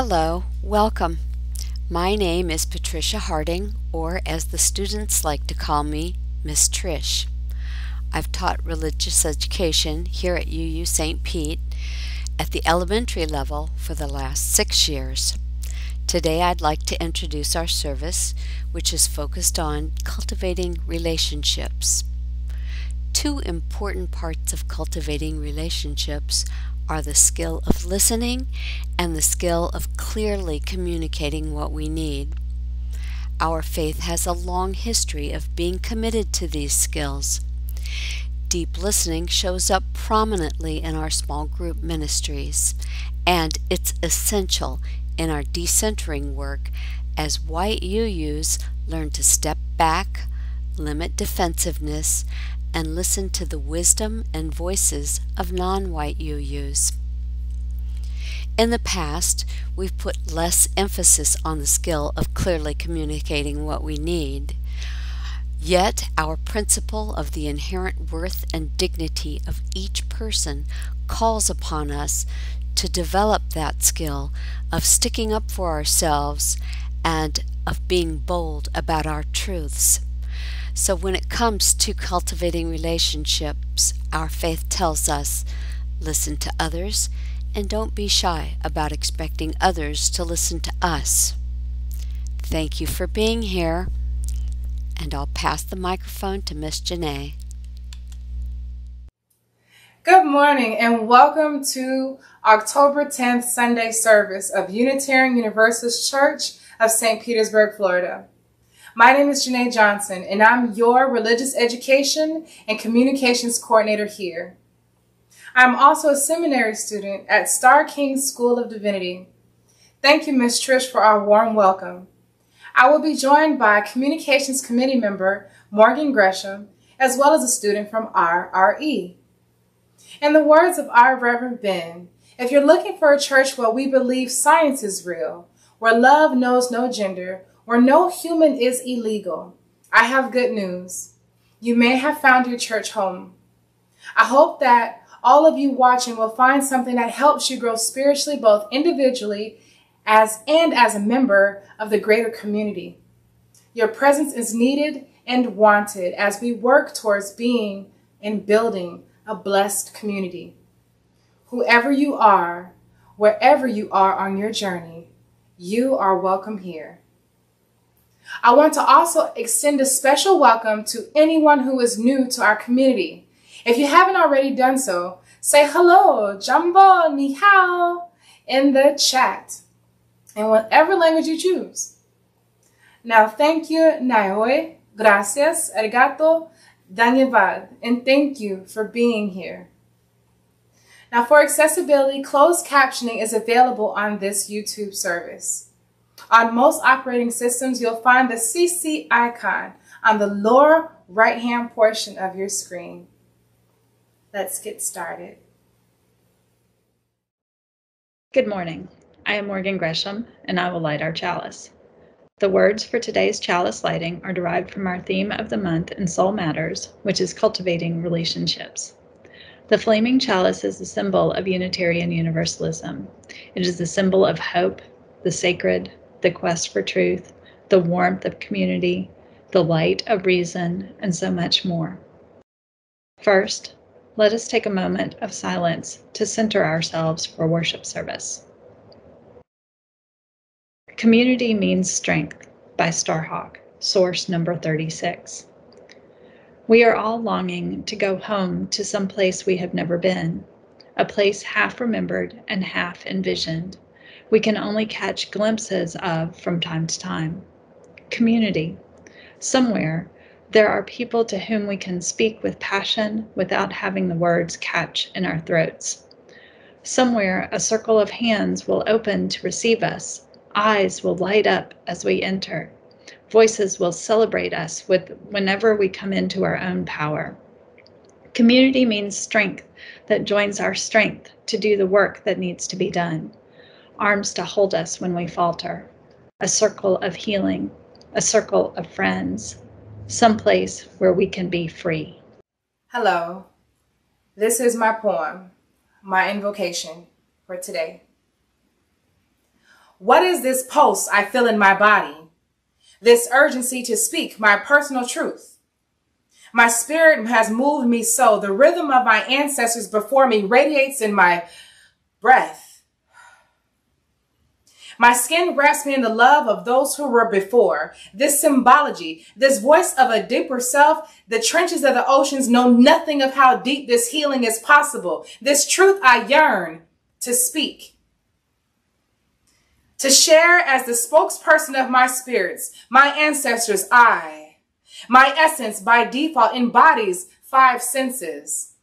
Hello, welcome. My name is Patricia Harding, or as the students like to call me, Miss Trish. I've taught religious education here at UU St. Pete at the elementary level for the last 6 years. Today I'd like to introduce our service, which is focused on cultivating relationships. Two important parts of cultivating relationships are the skill of listening and the skill of clearly communicating what we need. Our faith has a long history of being committed to these skills. Deep listening shows up prominently in our small group ministries, and it's essential in our decentering work as white UUs learn to step back, limit defensiveness, and listen to the wisdom and voices of non-white UUs. In the past, we've put less emphasis on the skill of clearly communicating what we need. Yet, our principle of the inherent worth and dignity of each person calls upon us to develop that skill of sticking up for ourselves and of being bold about our truths. So when it comes to cultivating relationships, our faith tells us, listen to others and don't be shy about expecting others to listen to us. Thank you for being here, and I'll pass the microphone to Miss Janae. Good morning and welcome to October 10th Sunday service of Unitarian Universalist Church of St. Petersburg, Florida. My name is Janae Johnson, and I'm your Religious Education and Communications Coordinator here. I'm also a seminary student at Starr King School of Divinity. Thank you, Ms. Trish, for our warm welcome. I will be joined by Communications Committee member Morgan Gresham, as well as a student from RRE. In the words of our Reverend Ben, if you're looking for a church where we believe science is real, where love knows no gender, where no human is illegal, I have good news. You may have found your church home. I hope that all of you watching will find something that helps you grow spiritually, both individually as a member of the greater community. Your presence is needed and wanted as we work towards being and building a blessed community. Whoever you are, wherever you are on your journey, you are welcome here. I want to also extend a special welcome to anyone who is new to our community. If you haven't already done so, say hello, jambo, ni hao, in the chat, in whatever language you choose. Now, thank you, naoe, gracias, arigato, dhanyavad, and thank you for being here. Now, for accessibility, closed captioning is available on this YouTube service. On most operating systems, you'll find the CC icon on the lower right-hand portion of your screen. Let's get started. Good morning. I am Morgan Gresham, and I will light our chalice. The words for today's chalice lighting are derived from our theme of the month in Soul Matters, which is cultivating relationships. The flaming chalice is a symbol of Unitarian Universalism. It is a symbol of hope, the sacred, the quest for truth, the warmth of community, the light of reason, and so much more. First, let us take a moment of silence to center ourselves for worship service. Community Means Strength by Starhawk, source number 36. We are all longing to go home to some place we have never been, a place half remembered and half envisioned. We can only catch glimpses of from time to time. Community. Somewhere, there are people to whom we can speak with passion without having the words catch in our throats. Somewhere, a circle of hands will open to receive us. Eyes will light up as we enter. Voices will celebrate us whenever we come into our own power. Community means strength that joins our strength to do the work that needs to be done. Arms to hold us when we falter, a circle of healing, a circle of friends, someplace where we can be free. Hello, this is my poem, my invocation for today. What is this pulse I feel in my body? This urgency to speak my personal truth. My spirit has moved me so. The rhythm of my ancestors before me radiates in my breath. My skin wraps me in the love of those who were before. This symbology, this voice of a deeper self, the trenches of the oceans know nothing of how deep this healing is possible. This truth I yearn to speak. To share as the spokesperson of my spirits, my ancestors, my essence by default embodies 5 senses.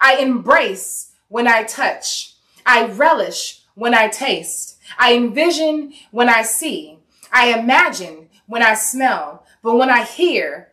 I embrace when I touch. I relish when I taste. I envision when I see. I imagine when I smell. But when I hear,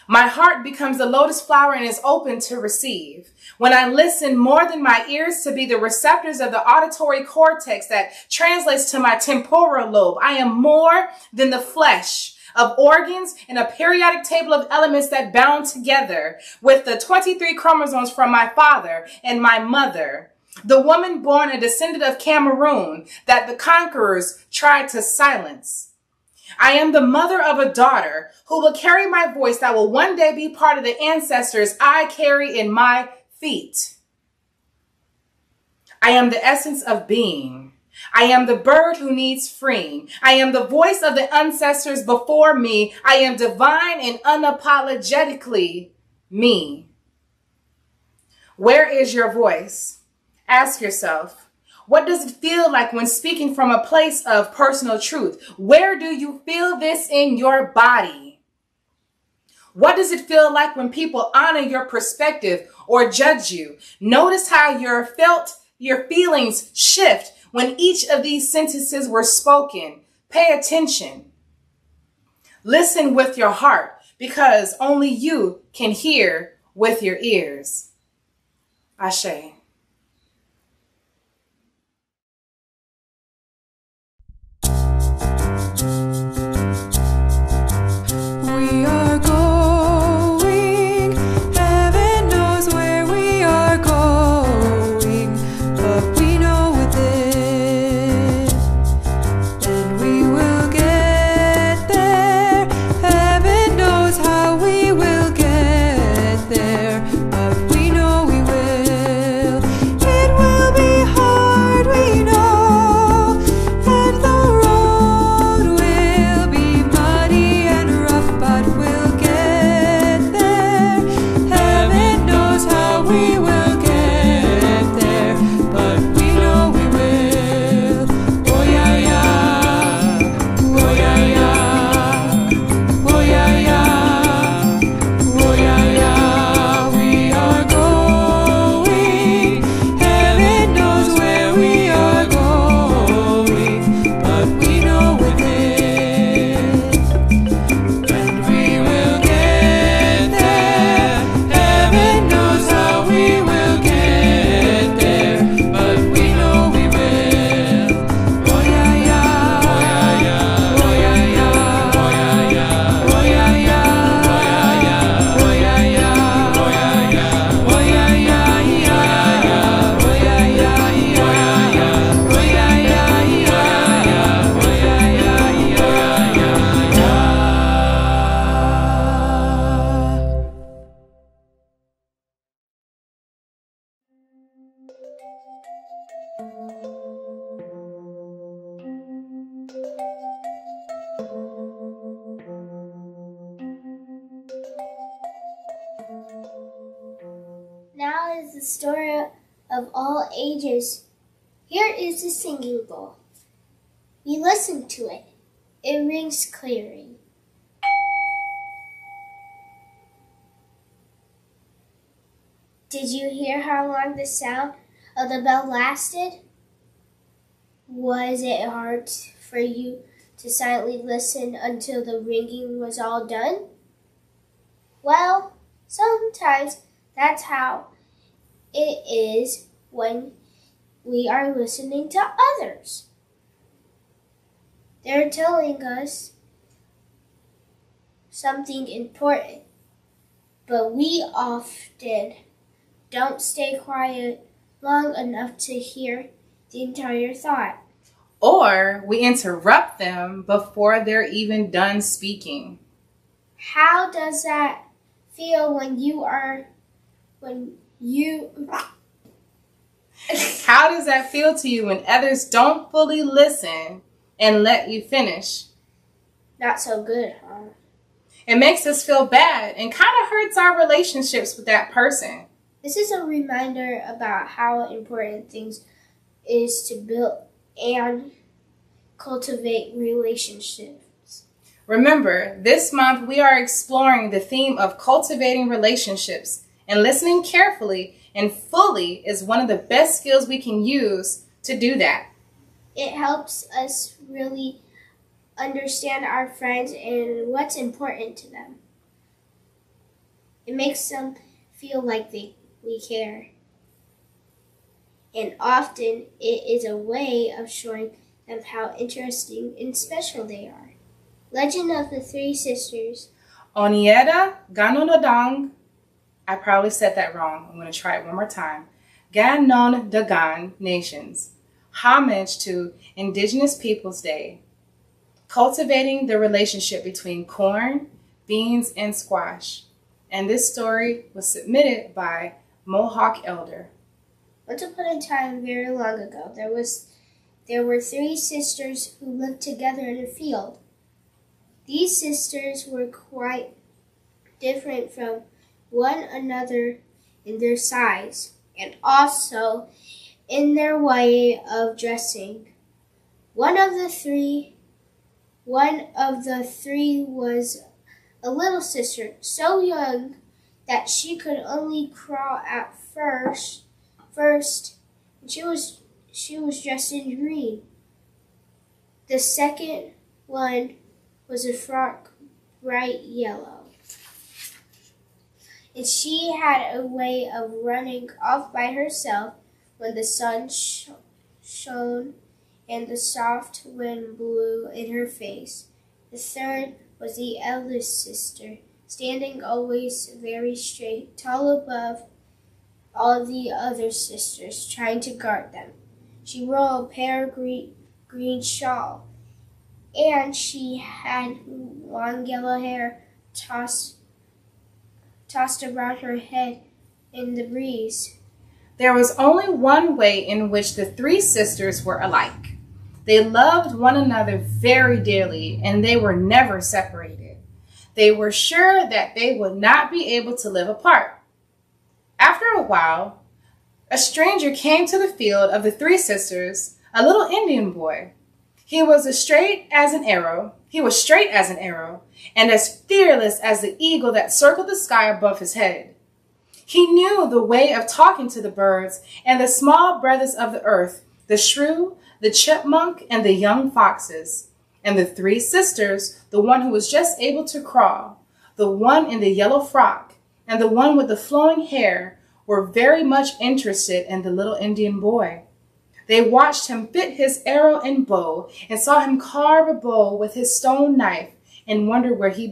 my heart becomes a lotus flower and is open to receive. When I listen more than my ears to be the receptors of the auditory cortex that translates to my temporal lobe, I am more than the flesh of organs and a periodic table of elements that bound together with the 23 chromosomes from my father and my mother. The woman born a descendant of Cameroon that the conquerors tried to silence. I am the mother of a daughter who will carry my voice that will one day be part of the ancestors I carry in my feet. I am the essence of being. I am the bird who needs freeing. I am the voice of the ancestors before me. I am divine and unapologetically me. Where is your voice? Ask yourself. What does it feel like when speaking from a place of personal truth? Where do you feel this in your body? What does it feel like when people honor your perspective or judge you? Notice how your feelings shift when each of these sentences were spoken. Pay attention. Listen with your heart, because only you can hear with your ears. Ashe. We are going, heaven knows where we are going, but we know within, and we will get there. Heaven knows how we will get there, but we know we will. It will be hard, we know, and the road will be muddy and rough, but we'll get there. Heaven knows how we will get there, but we know we will. Oh yeah yeah, oh yeah yeah, oh yeah yeah, oh yeah yeah. We are going, heaven knows where we are going, but we know within, and we will get there. Heaven knows how we will get there, but we know we will. Oh yeah yeah, oh yeah yeah, oh yeah yeah, oh yeah yeah, oh yeah yeah, oh yeah yeah, oh yeah yeah, oh yeah yeah, oh yeah yeah, oh yeah yeah, oh yeah yeah. Now is the story of all ages. Here is the singing bowl. We listen to it. It rings clearly. Did you hear how long the sound of the bell lasted? Was it hard for you to silently listen until the ringing was all done? Well, sometimes that's how it is when we are listening to others. They're telling us something important, but we often don't stay quiet long enough to hear the entire thought. Or we interrupt them before they're even done speaking. How does that feel when you How does that feel to you when others don't fully listen and let you finish? Not so good, huh? It makes us feel bad and kind of hurts our relationships with that person. This is a reminder about how important things is to build and cultivate relationships. Remember, this month we are exploring the theme of cultivating relationships, and listening carefully and fully is one of the best skills we can use to do that. It helps us really understand our friends and what's important to them. It makes them feel like we care. And often it is a way of showing them how interesting and special they are. Legend of the Three Sisters. Onieda Ganonodong, I probably said that wrong. I'm going to try it one more time. Ganondagan Nations. Homage to Indigenous Peoples Day. Cultivating the relationship between corn, beans, and squash. And this story was submitted by Mohawk Elder. Once upon a time, very long ago, there were three sisters who lived together in a field. These sisters were quite different from one another in their size and also in their way of dressing. One of the three was a little sister, so young that she could only crawl at first, and she was dressed in green. The second one was a frock bright yellow, and she had a way of running off by herself when the sun shone and the soft wind blew in her face. The third was the eldest sister, standing always very straight, tall above all the other sisters, trying to guard them. She wore a pale green shawl, and she had long yellow hair tossed around her head in the breeze. There was only one way in which the three sisters were alike. They loved one another very dearly, and they were never separated. They were sure that they would not be able to live apart. After a while, a stranger came to the field of the three sisters, a little Indian boy. He was straight as an arrow, and as fearless as the eagle that circled the sky above his head. He knew the way of talking to the birds and the small brothers of the earth, the shrew, the chipmunk, and the young foxes. And the three sisters, the one who was just able to crawl, the one in the yellow frock, and the one with the flowing hair, were very much interested in the little Indian boy. They watched him fit his arrow and bow, and saw him carve a bow with his stone knife, and wondered where he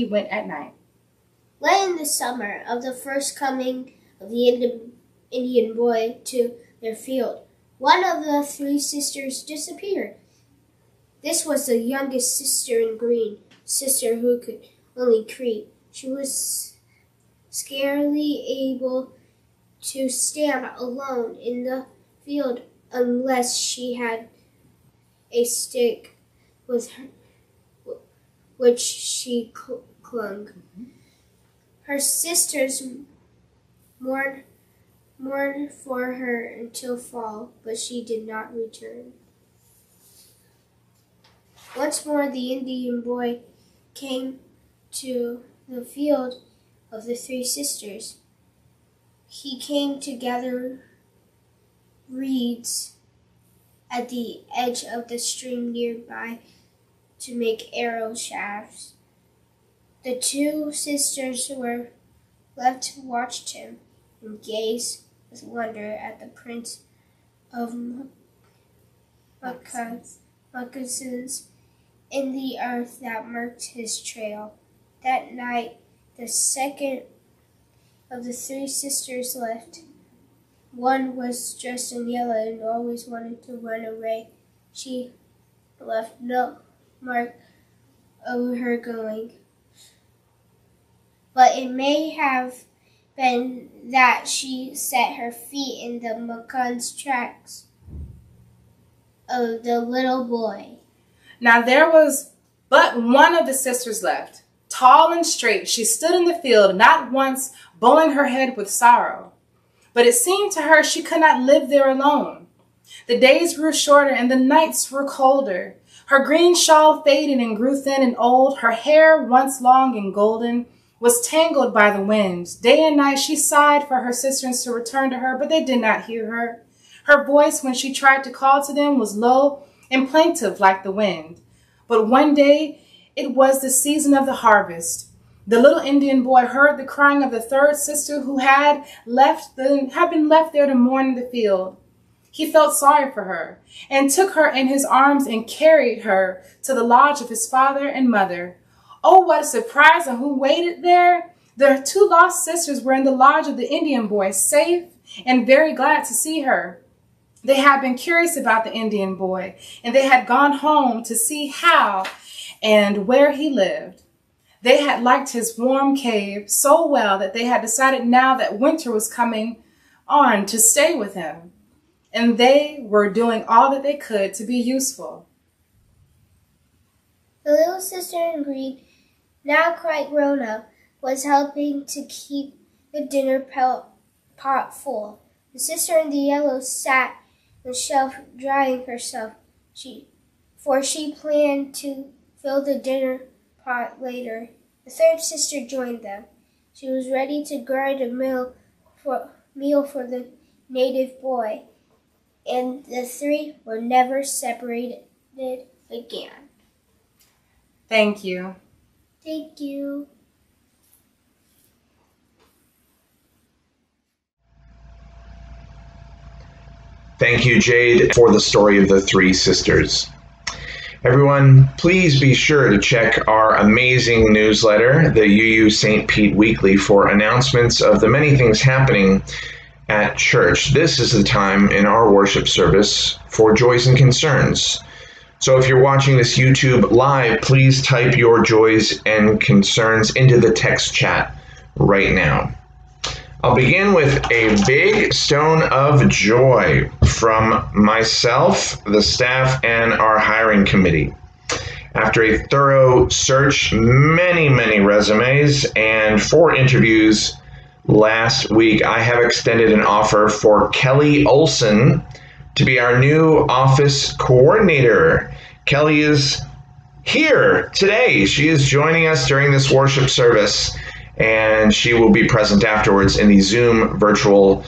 went at night. Late in the summer of the first coming of the Indian boy to their field, one of the three sisters disappeared. This was the youngest sister in green, sister who could only creep. She was scarcely able to stand alone in the field unless she had a stick with her, which she clung. Her sisters mourned for her until fall, but she did not return. Once more the Indian boy came to the field of the three sisters. He came to gather reeds at the edge of the stream nearby to make arrow shafts. The two sisters were left to watch him and gaze with wonder at the prints of moccasins in the earth that marked his trail. That night, the second of the three sisters left. one was dressed in yellow and always wanted to run away. She left no mark of her going. But it may have been that she set her feet in the Macan's tracks of the little boy. Now there was but one of the sisters left. Tall and straight, she stood in the field, not once bowing her head with sorrow. But it seemed to her she could not live there alone. The days grew shorter and the nights grew colder. Her green shawl faded and grew thin and old. Her hair, once long and golden, was tangled by the winds. Day and night she sighed for her sisters to return to her, but they did not hear her. Her voice, when she tried to call to them, was low and plaintive like the wind. But one day, it was the season of the harvest. The little Indian boy heard the crying of the third sister who had been left there to mourn in the field. He felt sorry for her and took her in his arms and carried her to the lodge of his father and mother. Oh, what a surprise, and who waited there? The two lost sisters were in the lodge of the Indian boy, safe and very glad to see her. They had been curious about the Indian boy, and they had gone home to see how and where he lived. They had liked his warm cave so well that they had decided now that winter was coming on to stay with him, and they were doing all that they could to be useful. The little sister in green, now quite grown up, was helping to keep the dinner pot full. The sister in the yellow sat on the shelf drying herself, for she planned to fill the dinner pot later. The third sister joined them. She was ready to grind a meal for the native boy, and the three were never separated again. Thank you. Thank you. Thank you, Jade, for the story of the three sisters. Everyone, please be sure to check our amazing newsletter, the UU St. Pete Weekly, for announcements of the many things happening at church. This is the time in our worship service for joys and concerns. So if you're watching this YouTube live, please type your joys and concerns into the text chat right now. I'll begin with a big stone of joy from myself, the staff, and our hiring committee. After a thorough search, many resumes, and 4 interviews last week, I have extended an offer for Kelly Olson to be our new office coordinator. Kelly is here today. She is joining us during this worship service, and she will be present afterwards in the Zoom virtual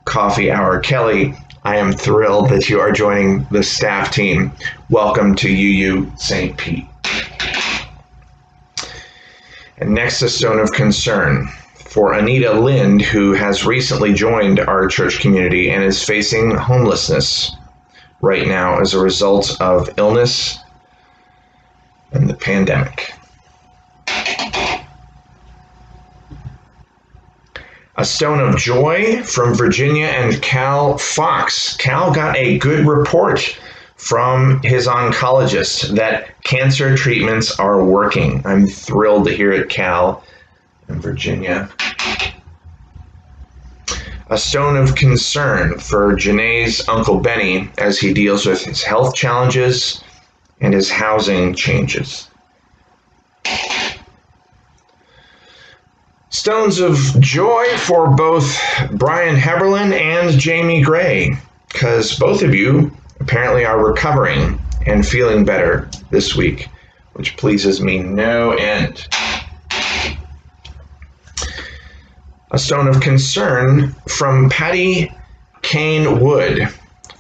coffee hour. Kelly, I am thrilled that you are joining the staff team. Welcome to UU St. Pete. And next, a stone of concern for Anita Lind, who has recently joined our church community and is facing homelessness right now as a result of illness and the pandemic. A stone of joy from Virginia and Cal Fox. Cal got a good report from his oncologist that cancer treatments are working. I'm thrilled to hear it, Cal and Virginia. A stone of concern for Janae's Uncle Benny as he deals with his health challenges and his housing changes. Stones of joy for both Brian Heberlin and Jamie Gray, because both of you apparently are recovering and feeling better this week, which pleases me no end. A stone of concern from Patty Kane Wood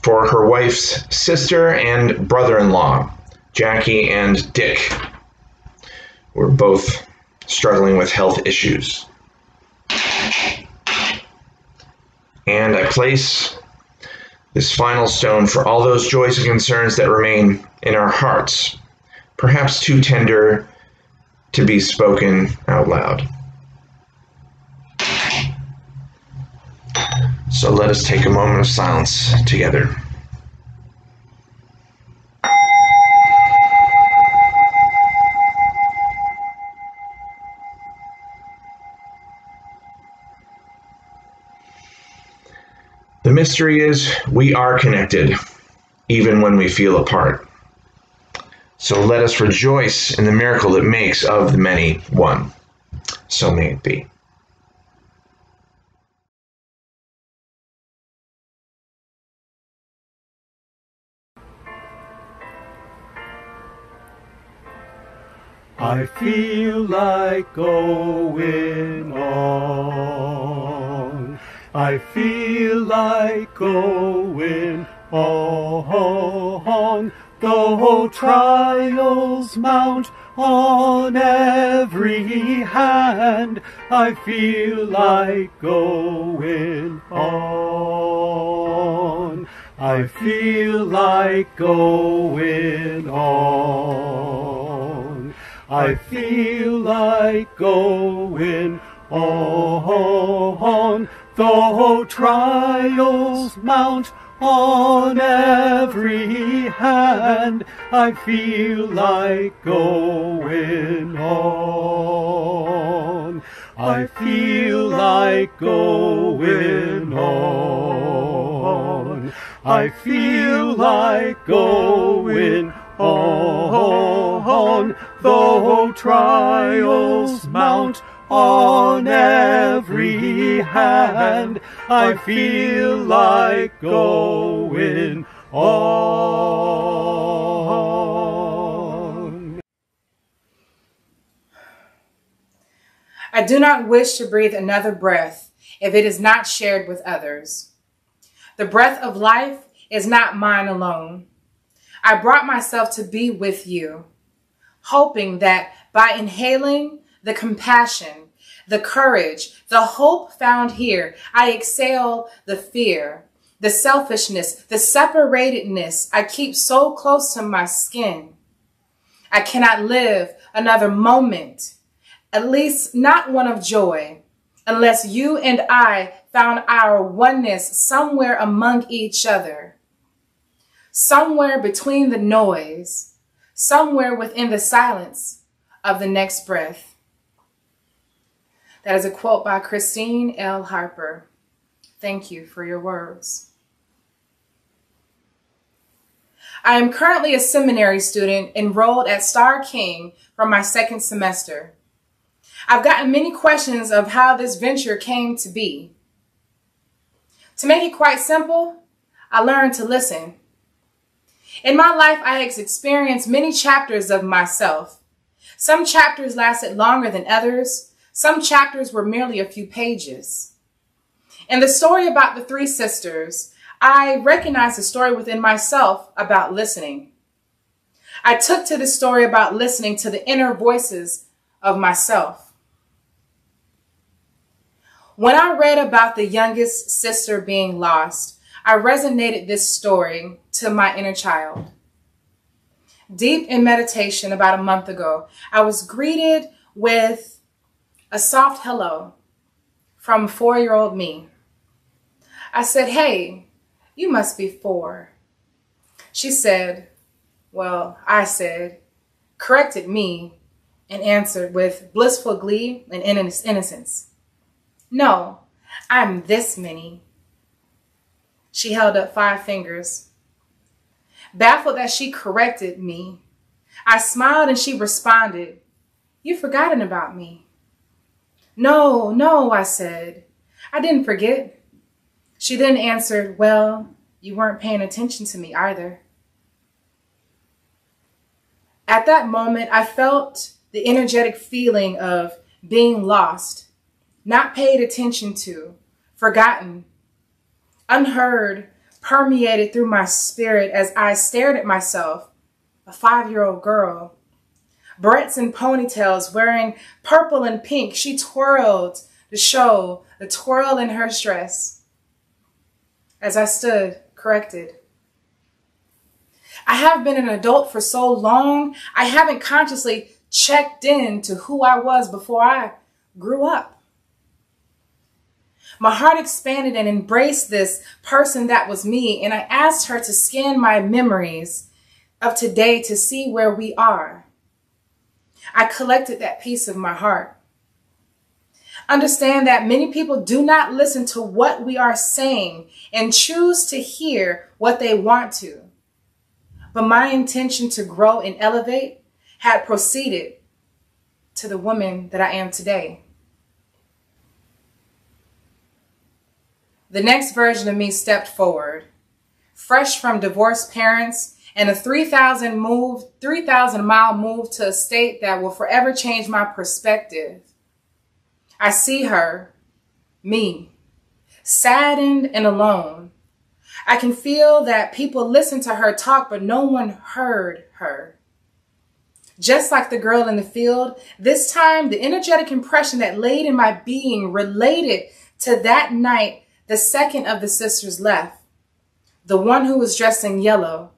for her wife's sister and brother-in-law, Jackie and Dick. We're both struggling with health issues. And I place this final stone for all those joys and concerns that remain in our hearts, perhaps too tender to be spoken out loud. So let us take a moment of silence together. The mystery is we are connected, even when we feel apart. So let us rejoice in the miracle that makes of the many one. So may it be. I feel like going on. I feel like going on. Though trials mount on every hand, I feel like going on. I feel like going on. I feel like going on. Though trials mount on every hand, I feel like going on. I feel like going on. I feel like going on. Though trials mount on every hand, I feel like going on. I do not wish to breathe another breath if it is not shared with others. The breath of life is not mine alone. I brought myself to be with you, hoping that by inhaling the compassion, the courage, the hope found here, I exhale the fear, the selfishness, the separatedness I keep so close to my skin. I cannot live another moment, at least not one of joy, unless you and I found our oneness somewhere among each other, somewhere between the noise, somewhere within the silence of the next breath. That is a quote by Christine L. Harper. Thank you for your words. I am currently a seminary student enrolled at Starr King for my second semester. I've gotten many questions of how this venture came to be. To make it quite simple, I learned to listen. In my life, I have experienced many chapters of myself. Some chapters lasted longer than others. Some chapters were merely a few pages. In the story about the three sisters, I recognized a story within myself about listening. I took to this story about listening to the inner voices of myself. When I read about the youngest sister being lost, I resonated this story to my inner child. Deep in meditation about a month ago, I was greeted with a soft hello from 4-year-old me. I said, "Hey, you must be 4. She said, I said, corrected me and answered with blissful glee and innocence, "No, I'm this many." She held up 5 fingers. Baffled that she corrected me, I smiled and she responded, "You've forgotten about me." No, I said. "I didn't forget." She then answered, "Well, you weren't paying attention to me either." At that moment, I felt the energetic feeling of being lost, not paid attention to, forgotten, unheard, permeated through my spirit as I stared at myself, a 5-year-old girl. Barrettes and ponytails, wearing purple and pink, she twirled to show the twirl in her dress as I stood corrected. I have been an adult for so long, I haven't consciously checked in to who I was before I grew up. My heart expanded and embraced this person that was me, and I asked her to scan my memories of today to see where we are. I collected that piece of my heart. Understand that many people do not listen to what we are saying and choose to hear what they want to. But my intention to grow and elevate had proceeded to the woman that I am today. The next version of me stepped forward, fresh from divorced parents and a 3,000-mile move to a state that will forever change my perspective. I see her, me, saddened and alone. I can feel that people listened to her talk, but no one heard her. Just like the girl in the field, this time the energetic impression that laid in my being related to that night the second of the sisters left, the one who was dressed in yellow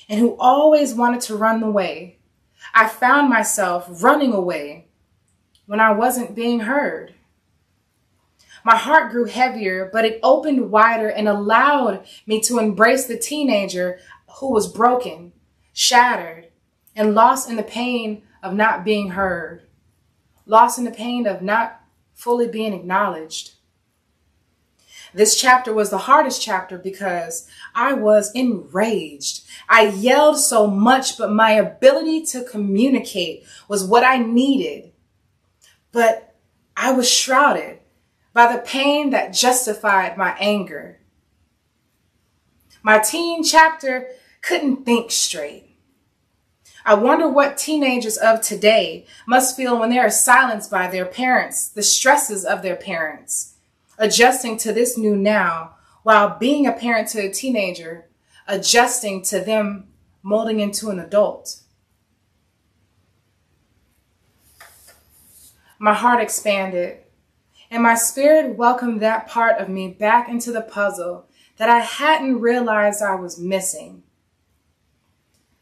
and who always wanted to run away. I found myself running away when I wasn't being heard. My heart grew heavier, but it opened wider and allowed me to embrace the teenager who was broken, shattered, and lost in the pain of not being heard, lost in the pain of not fully being acknowledged. This chapter was the hardest chapter because I was enraged. I yelled so much, but my ability to communicate was what I needed. But I was shrouded by the pain that justified my anger. My teen chapter couldn't think straight. I wonder what teenagers of today must feel when they are silenced by their parents, the stresses of their parents, adjusting to this new now, while being a parent to a teenager, adjusting to them molding into an adult. My heart expanded, and my spirit welcomed that part of me back into the puzzle that I hadn't realized I was missing.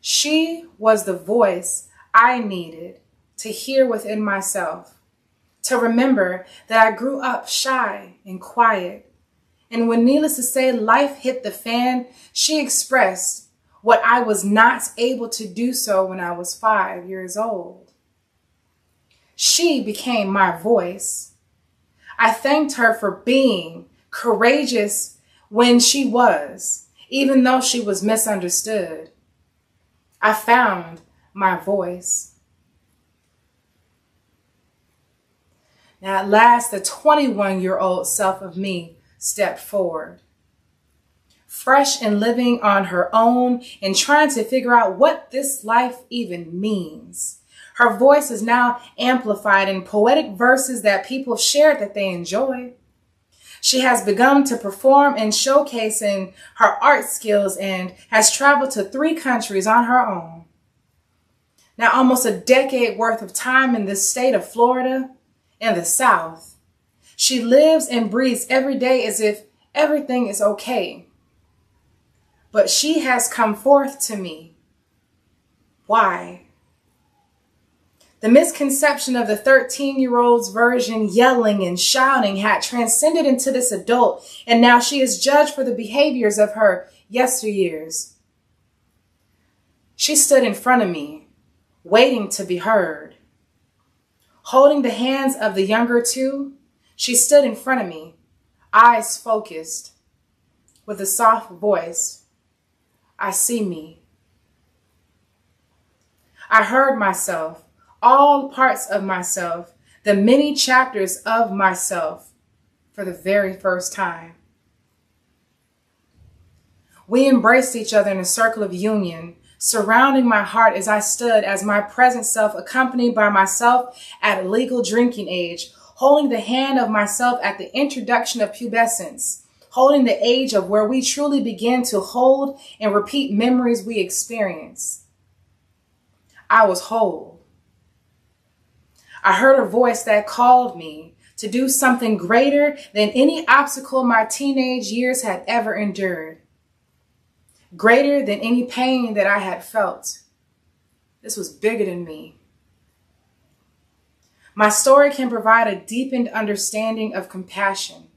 She was the voice I needed to hear within myself, to remember that I grew up shy and quiet. And when, needless to say, life hit the fan, she expressed what I was not able to do so when I was 5 years old. She became my voice. I thanked her for being courageous when she was, even though she was misunderstood. I found my voice. Now at last, the 21-year-old self of me stepped forward, fresh and living on her own and trying to figure out what this life even means. Her voice is now amplified in poetic verses that people shared that they enjoy. She has begun to perform and showcase in her art skills and has traveled to 3 countries on her own. Now, almost a decade worth of time in the state of Florida, in the South. She lives and breathes every day as if everything is okay. But she has come forth to me. Why? The misconception of the 13-year-old's version yelling and shouting had transcended into this adult, and now she is judged for the behaviors of her yesteryears. She stood in front of me, waiting to be heard. Holding the hands of the younger two, she stood in front of me, eyes focused, with a soft voice. I see me. I heard myself. All parts of myself, the many chapters of myself, for the very first time. We embraced each other in a circle of union, surrounding my heart as I stood as my present self, accompanied by myself at legal drinking age, holding the hand of myself at the introduction of pubescence, holding the age of where we truly begin to hold and repeat memories we experience. I was whole. I heard a voice that called me to do something greater than any obstacle my teenage years had ever endured. Greater than any pain that I had felt. This was bigger than me. My story can provide a deepened understanding of compassion.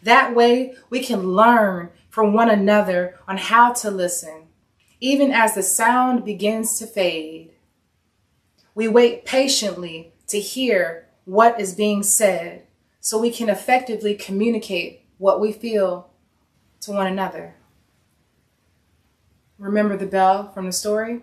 That way, we can learn from one another on how to listen, even as the sound begins to fade. We wait patiently to hear what is being said so we can effectively communicate what we feel to one another. Remember the bell from the story?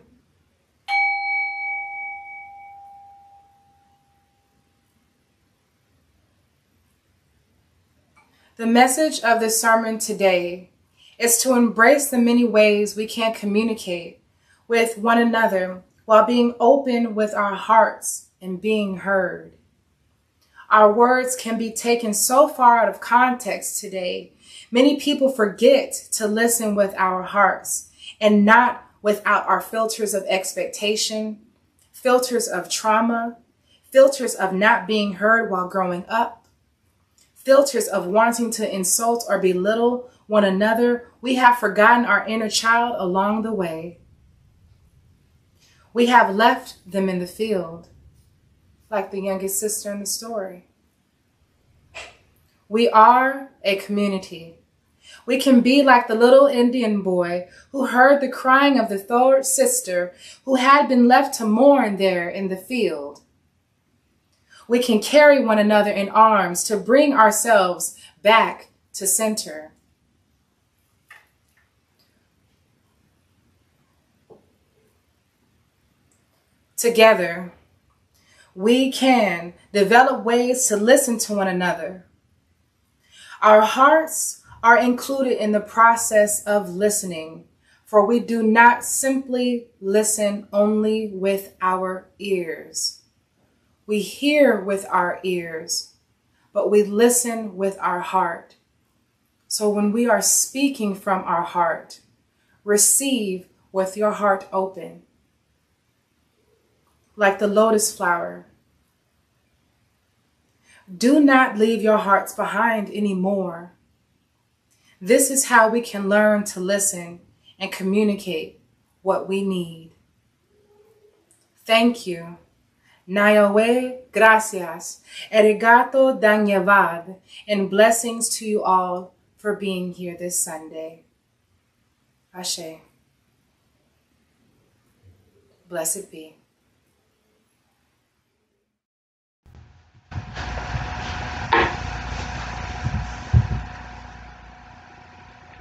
The message of the sermon today is to embrace the many ways we can communicate with one another while being open with our hearts and being heard. Our words can be taken so far out of context today. Many people forget to listen with our hearts and not without our filters of expectation, filters of trauma, filters of not being heard while growing up, filters of wanting to insult or belittle one another. We have forgotten our inner child along the way. We have left them in the field, like the youngest sister in the story. We are a community. We can be like the little Indian boy who heard the crying of the third sister who had been left to mourn there in the field. We can carry one another in arms to bring ourselves back to center. Together, we can develop ways to listen to one another. Our hearts are included in the process of listening, for we do not simply listen only with our ears. We hear with our ears, but we listen with our heart. So when we are speaking from our heart, receive with your heart open. Like the lotus flower. Do not leave your hearts behind anymore. This is how we can learn to listen and communicate what we need. Thank you. Nayowe, gracias, arigato danyavad, and blessings to you all for being here this Sunday. Ashe. Blessed be.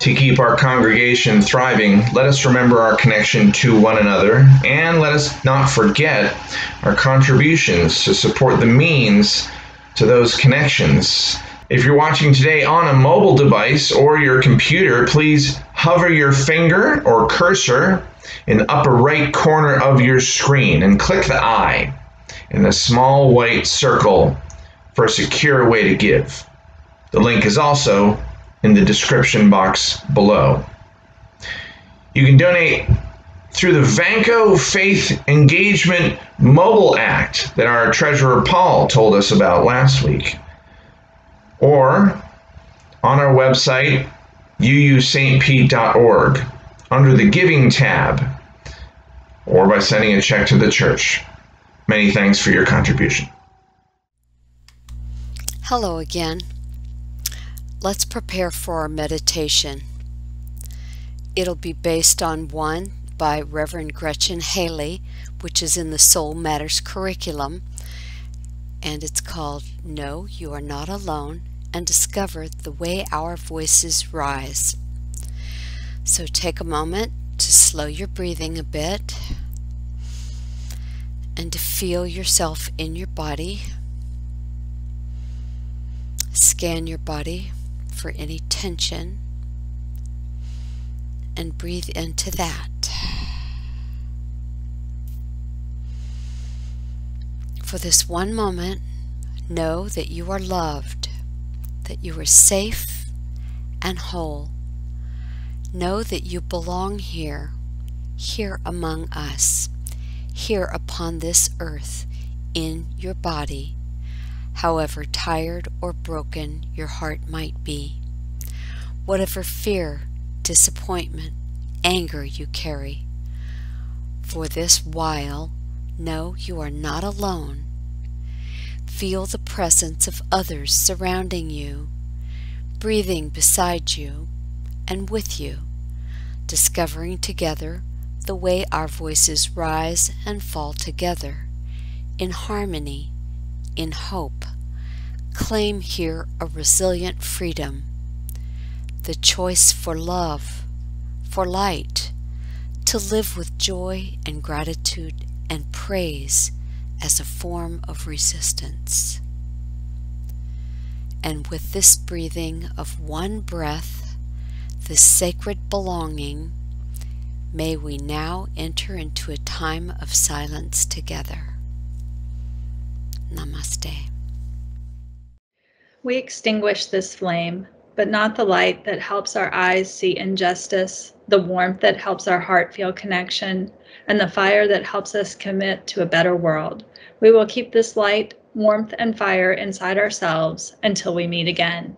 To keep our congregation thriving, let us remember our connection to one another, and let us not forget our contributions to support the means to those connections. If you're watching today on a mobile device or your computer, please hover your finger or cursor in the upper right corner of your screen and click the I in the small white circle for a secure way to give. The link is also in the description box below. You can donate through the Vanco Faith Engagement Mobile Act that our treasurer Paul told us about last week, or on our website uustpete.org under the Giving tab, or by sending a check to the church. Many thanks for your contribution. Hello again. Let's prepare for our meditation. It'll be based on one by Reverend Gretchen Haley, which is in the Soul Matters curriculum, and it's called No, You Are Not Alone, and Discover the Way Our Voices Rise. So take a moment to slow your breathing a bit and to feel yourself in your body. Scan your body for any tension and breathe into that. For this one moment, know that you are loved, that you are safe and whole. Know that you belong here, here among us, here upon this earth, in your body, however tired or broken your heart might be. Whatever fear, disappointment, anger you carry. For this while, know you are not alone. Feel the presence of others surrounding you. breathing beside you and with you, discovering together the way our voices rise and fall together, in harmony, in hope. Claim here a resilient freedom, the choice for love, for light, to live with joy and gratitude and praise as a form of resistance. And with this breathing of one breath, this sacred belonging, may we now enter into a time of silence together. Namaste. We extinguish this flame, but not the light that helps our eyes see injustice, the warmth that helps our heart feel connection, and the fire that helps us commit to a better world. We will keep this light, warmth, and fire inside ourselves until we meet again.